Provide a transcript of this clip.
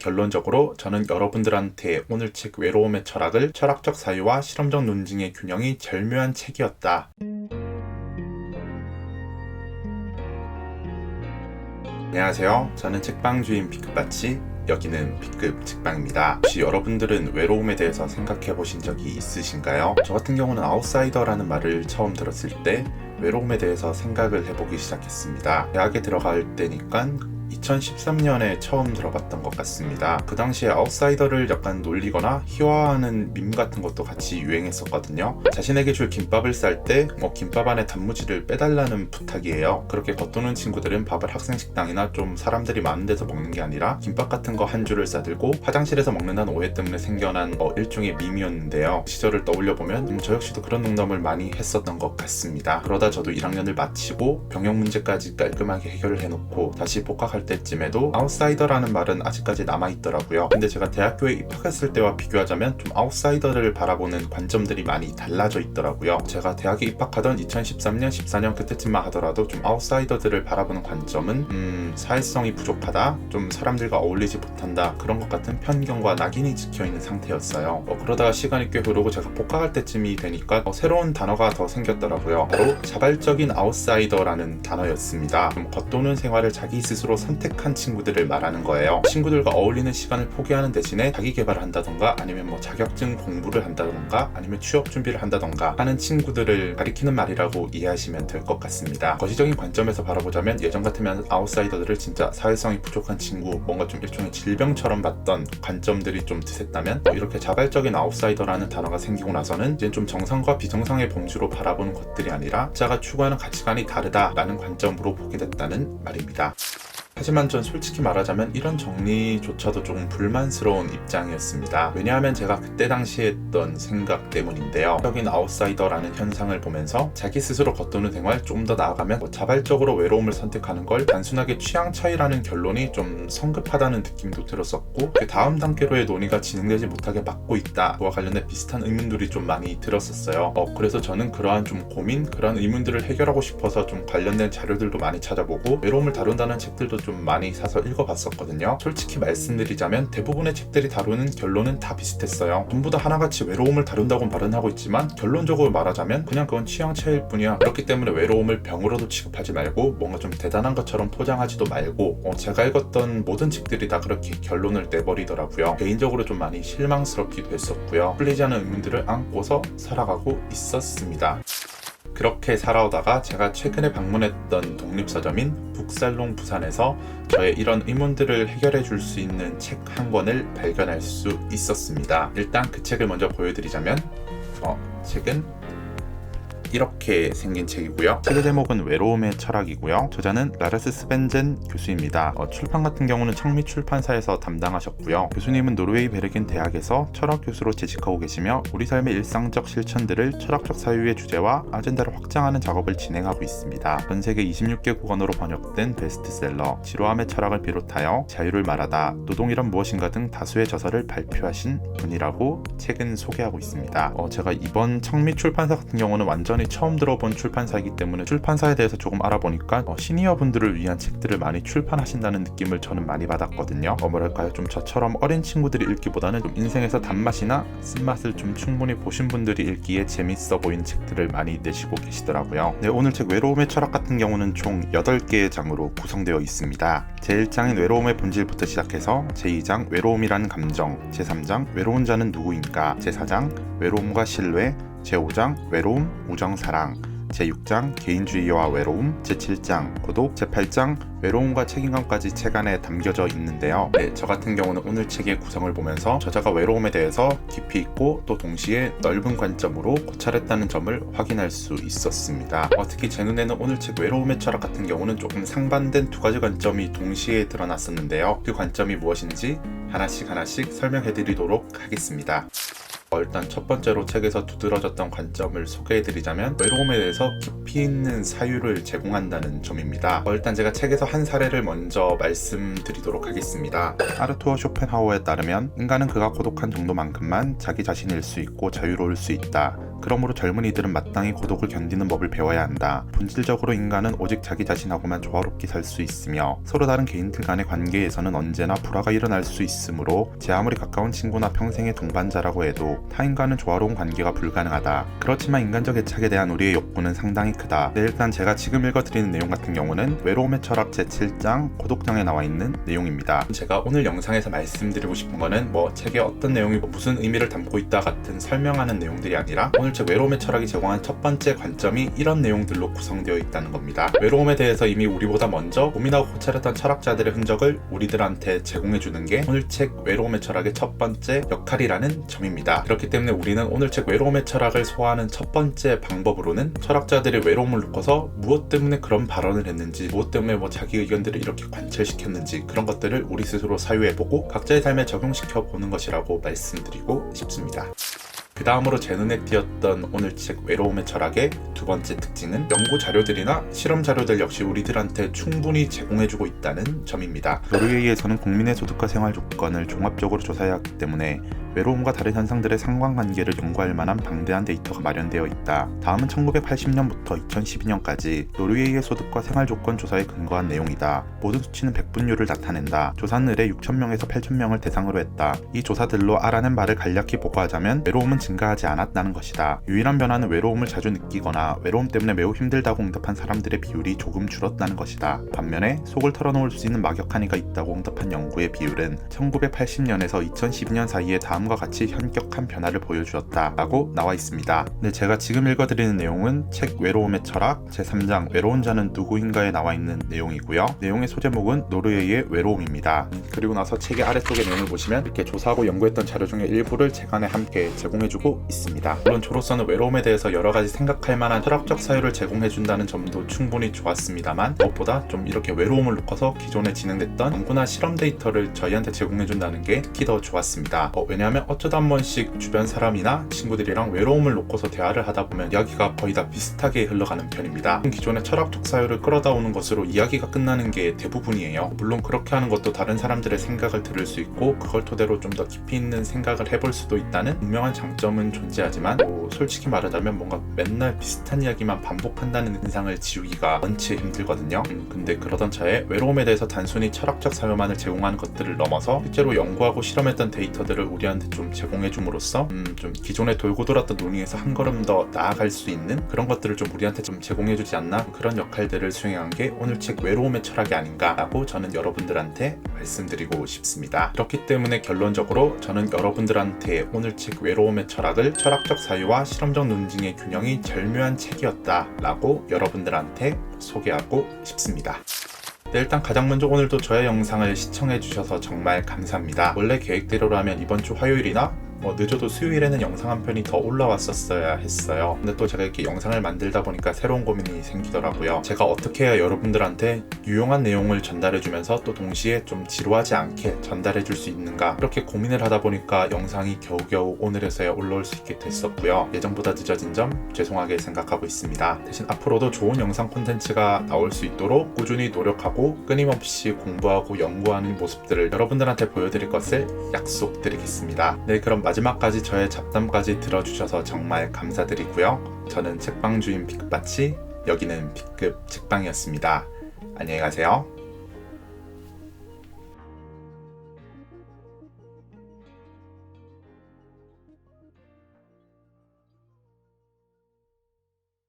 결론적으로 저는 여러분들한테 오늘 책 외로움의 철학을 철학적 사유와 실험적 논증의 균형이 절묘한 책이었다. 안녕하세요. 저는 책방 주인 B급바치, 여기는 B급 책방입니다. 혹시 여러분들은 외로움에 대해서 생각해 보신 적이 있으신가요? 저 같은 경우는 아웃사이더라는 말을 처음 들었을 때 외로움에 대해서 생각을 해보기 시작했습니다. 대학에 들어갈 때니까 2013년에 처음 들어봤던 것 같습니다. 그 당시에 아웃사이더를 약간 놀리거나 희화화하는 밈 같은 것도 같이 유행했었거든요. 자신에게 줄 김밥을 쌀 때 김밥 안에 단무지를 빼달라는 부탁이에요. 그렇게 겉도는 친구들은 밥을 학생식당이나 좀 사람들이 많은 데서 먹는 게 아니라 김밥 같은 거 한 줄을 싸들고 화장실에서 먹는다는 오해 때문에 생겨난 일종의 밈이었는데요. 시절을 떠올려보면 저 역시도 그런 농담을 많이 했었던 것 같습니다. 그러다 저도 1학년을 마치고 병역 문제까지 깔끔하게 해결을 해놓고 다시 복학할 때쯤에도 아웃사이더라는 말은 아직까지 남아있더라고요. 근데 제가 대학교에 입학했을 때와 비교하자면 좀 아웃사이더를 바라보는 관점들이 많이 달라져 있더라고요. 제가 대학에 입학하던 2013년, 14년 그때쯤만 하더라도 좀 아웃사이더들을 바라보는 관점은 사회성이 부족하다, 좀 사람들과 어울리지 못한다, 그런 것 같은 편견과 낙인이 찍혀있는 상태였어요. 그러다가 시간이 꽤 흐르고 제가 복학할 때쯤이 되니까 새로운 단어가 더 생겼더라고요. 바로 자발적인 아웃사이더라는 단어였습니다. 좀 겉도는 생활을 자기 스스로 선택한 친구들을 말하는 거예요. 친구들과 어울리는 시간을 포기하는 대신에 자기 개발을 한다던가 아니면 자격증 공부를 한다던가 아니면 취업 준비를 한다던가 하는 친구들을 가리키는 말이라고 이해하시면 될 것 같습니다. 거시적인 관점에서 바라보자면 예전 같으면 아웃사이더들을 진짜 사회성이 부족한 친구, 뭔가 좀 일종의 질병처럼 봤던 관점들이 좀 드셌다면 이렇게 자발적인 아웃사이더라는 단어가 생기고 나서는 이제 좀 정상과 비정상의 범주로 바라보는 것들이 아니라 자가 추구하는 가치관이 다르다라는 관점으로 보게 됐다는 말입니다. 하지만 전 솔직히 말하자면 이런 정리조차도 조금 불만스러운 입장이었습니다. 왜냐하면 제가 그때 당시에 했던 생각 때문인데요. 적인 아웃사이더라는 현상을 보면서 자기 스스로 겉도는 생활, 좀 더 나아가면 자발적으로 외로움을 선택하는 걸 단순하게 취향 차이라는 결론이 좀 성급하다는 느낌도 들었었고, 그 다음 단계로의 논의가 진행되지 못하게 막고 있다, 그와 관련된 비슷한 의문들이 좀 많이 들었었어요. 그래서 저는 그러한 좀 고민, 그러한 의문들을 해결하고 싶어서 좀 관련된 자료들도 많이 찾아보고 외로움을 다룬다는 책들도 좀 많이 사서 읽어봤었거든요. 솔직히 말씀드리자면 대부분의 책들이 다루는 결론은 다 비슷했어요. 전부 다 하나같이 외로움을 다룬다고 말은 하고 있지만 결론적으로 말하자면 그냥 그건 취향 차이일 뿐이야. 그렇기 때문에 외로움을 병으로도 취급하지 말고 뭔가 좀 대단한 것처럼 포장하지도 말고, 제가 읽었던 모든 책들이 다 그렇게 결론을 내버리더라고요. 개인적으로 좀 많이 실망스럽기도 했었고요. 풀리지 않은 의문들을 안고서 살아가고 있었습니다. 그렇게 살아오다가 제가 최근에 방문했던 독립서점인 북살롱 부산에서 저의 이런 의문들을 해결해 줄 수 있는 책 한 권을 발견할 수 있었습니다. 일단 그 책을 먼저 보여드리자면 책은 이렇게 생긴 책이고요. 책의 제목은 외로움의 철학이고요. 저자는 라르스 스벤젠 교수입니다. 출판 같은 경우는 청미 출판사에서 담당하셨고요. 교수님은 노르웨이 베르겐 대학에서 철학 교수로 재직하고 계시며 우리 삶의 일상적 실천들을 철학적 사유의 주제와 아젠다를 확장하는 작업을 진행하고 있습니다. 전 세계 26개국 언어로 번역된 베스트셀러 지루함의 철학을 비롯하여 자유를 말하다, 노동이란 무엇인가 등 다수의 저서를 발표하신 분이라고 책은 소개하고 있습니다. 제가 이번 청미 출판사 같은 경우는 완전히 처음 들어본 출판사이기 때문에 출판사에 대해서 조금 알아보니까 시니어 분들을 위한 책들을 많이 출판하신다는 느낌을 저는 많이 받았거든요. 뭐랄까요, 좀 저처럼 어린 친구들이 읽기보다는 좀 인생에서 단맛이나 쓴맛을 좀 충분히 보신 분들이 읽기에 재밌어 보이는 책들을 많이 내시고 계시더라고요. 네, 오늘 책 외로움의 철학 같은 경우는 총 8개의 장으로 구성되어 있습니다. 제1장인 외로움의 본질부터 시작해서 제2장 외로움이라는 감정, 제3장 외로운 자는 누구인가, 제4장 외로움과 신뢰, 제5장 외로움, 우정, 사랑, 제6장 개인주의와 외로움, 제7장 고독, 제8장 외로움과 책임감까지 책 안에 담겨져 있는데요. 네, 저 같은 경우는 오늘 책의 구성을 보면서 저자가 외로움에 대해서 깊이 있고 또 동시에 넓은 관점으로 고찰했다는 점을 확인할 수 있었습니다. 특히 제 눈에는 오늘 책 외로움의 철학 같은 경우는 조금 상반된 두 가지 관점이 동시에 드러났었는데요. 그 관점이 무엇인지 하나씩 설명해드리도록 하겠습니다. 일단 첫 번째로 책에서 두드러졌던 관점을 소개해드리자면 외로움에 대해서 깊이 있는 사유를 제공한다는 점입니다. 일단 제가 책에서 한 사례를 먼저 말씀드리도록 하겠습니다. 아르투어 쇼펜하우어에 따르면 인간은 그가 고독한 정도만큼만 자기 자신일 수 있고 자유로울 수 있다. 그러므로 젊은이들은 마땅히 고독을 견디는 법을 배워야 한다. 본질적으로 인간은 오직 자기 자신하고만 조화롭게 살 수 있으며 서로 다른 개인들 간의 관계에서는 언제나 불화가 일어날 수 있으므로 제 아무리 가까운 친구나 평생의 동반자라고 해도 타인과는 조화로운 관계가 불가능하다. 그렇지만 인간적 애착에 대한 우리의 욕구는 상당히 크다. 네, 일단 제가 지금 읽어드리는 내용 같은 경우는 외로움의 철학 제7장 고독장에 나와 있는 내용입니다. 제가 오늘 영상에서 말씀드리고 싶은 거는 책의 어떤 내용이 무슨 의미를 담고 있다 같은 설명하는 내용들이 아니라 오늘 책 외로움의 철학이 제공한 첫 번째 관점이 이런 내용들로 구성되어 있다는 겁니다. 외로움에 대해서 이미 우리보다 먼저 고민하고 고찰했던 철학자들의 흔적을 우리들한테 제공해주는 게 오늘 책 외로움의 철학의 첫 번째 역할이라는 점입니다. 그렇기 때문에 우리는 오늘 책 외로움의 철학을 소화하는 첫 번째 방법으로는 철학자들의 외로움을 놓고서 무엇 때문에 그런 발언을 했는지, 무엇 때문에 자기 의견들을 이렇게 관철시켰는지 그런 것들을 우리 스스로 사유해보고 각자의 삶에 적용시켜보는 것이라고 말씀드리고 싶습니다. 그 다음으로 제 눈에 띄었던 오늘 책 외로움의 철학의 두 번째 특징은 연구 자료들이나 실험 자료들 역시 우리들한테 충분히 제공해주고 있다는 점입니다. 노르웨이에서는 국민의 소득과 생활 조건을 종합적으로 조사해야 하기 때문에 외로움과 다른 현상들의 상관관계를 연구할 만한 방대한 데이터가 마련되어 있다. 다음은 1980년부터 2012년까지 노르웨이의 소득과 생활 조건 조사에 근거한 내용이다. 모든 수치는 백분율을 나타낸다. 조사는 의뢰 6,000명에서 8,000명을 대상으로 했다. 이 조사들로 알아낸 바를 간략히 보고하자면 외로움은 증가하지 않았다는 것이다. 유일한 변화는 외로움을 자주 느끼거나 외로움 때문에 매우 힘들다고 응답한 사람들의 비율이 조금 줄었다는 것이다. 반면에 속을 털어놓을 수 있는 막역한 이가 있다고 응답한 연구의 비율은 1980년에서 2012년 사이에 다음과 같이 현격한 변화를 보여주었다 라고 나와 있습니다. 네, 제가 지금 읽어드리는 내용은 책 외로움의 철학 제3장 외로운 자는 누구인가에 나와 있는 내용이고요. 내용의 소제목은 노르웨이의 외로움입니다. 그리고 나서 책의 아래쪽의 내용을 보시면 이렇게 조사하고 연구했던 자료 중에 일부를 책 안에 함께 제공해주고 있습니다. 물론 저로서는 외로움에 대해서 여러가지 생각할 만한 철학적 사유를 제공해준다는 점도 충분히 좋았습니다만 무엇보다 좀 이렇게 외로움을 놓고서 기존에 진행됐던 연구나 실험 데이터를 저희한테 제공해준다는 게 특히 더 좋았습니다. 왜냐하면 어쩌다 한 번씩 주변 사람이나 친구들이랑 외로움을 놓고서 대화를 하다 보면 이야기가 거의 다 비슷하게 흘러가는 편입니다. 기존의 철학적 사유를 끌어다 오는 것으로 이야기가 끝나는 게 대부분이에요. 물론 그렇게 하는 것도 다른 사람들의 생각을 들을 수 있고 그걸 토대로 좀 더 깊이 있는 생각을 해볼 수도 있다는 분명한 장점은 존재하지만 솔직히 말하자면 뭔가 맨날 비슷한 이야기만 반복한다는 인상을 지우기가 원체 힘들거든요. 근데 그러던 차에 외로움에 대해서 단순히 철학적 사유만을 제공하는 것들을 넘어서 실제로 연구하고 실험했던 데이터들을 우리한테 좀 제공해줌으로써 좀 기존에 돌고 돌았던 논의에서 한 걸음 더 나아갈 수 있는 그런 것들을 좀 우리한테 좀 제공해주지 않나, 그런 역할들을 수행한 게 오늘 책 외로움의 철학이 아닌가라고 저는 여러분들한테 말씀드리고 싶습니다. 그렇기 때문에 결론적으로 저는 여러분들한테 오늘 책 외로움의 철학을 철학적 사유와 실험적 논증의 균형이 절묘한 책이었다 라고 여러분들한테 소개하고 싶습니다. 네, 일단 가장 먼저 오늘도 저의 영상을 시청해주셔서 정말 감사합니다. 원래 계획대로라면 이번 주 화요일이나 늦어도 수요일에는 영상 한 편이 더 올라왔었어야 했어요. 근데 또 제가 이렇게 영상을 만들다 보니까 새로운 고민이 생기더라고요. 제가 어떻게 해야 여러분들한테 유용한 내용을 전달해주면서 또 동시에 좀 지루하지 않게 전달해줄 수 있는가, 그렇게 고민을 하다 보니까 영상이 겨우겨우 오늘에서야 올라올 수 있게 됐었고요. 예정보다 늦어진 점 죄송하게 생각하고 있습니다. 대신 앞으로도 좋은 영상 콘텐츠가 나올 수 있도록 꾸준히 노력하고 끊임없이 공부하고 연구하는 모습들을 여러분들한테 보여드릴 것을 약속드리겠습니다. 네, 그럼 마지막까지 저의 잡담까지 들어주셔서 정말 감사드리고요. 저는 책방주인 B급바치, 여기는 B급 책방이었습니다. 안녕히 가세요.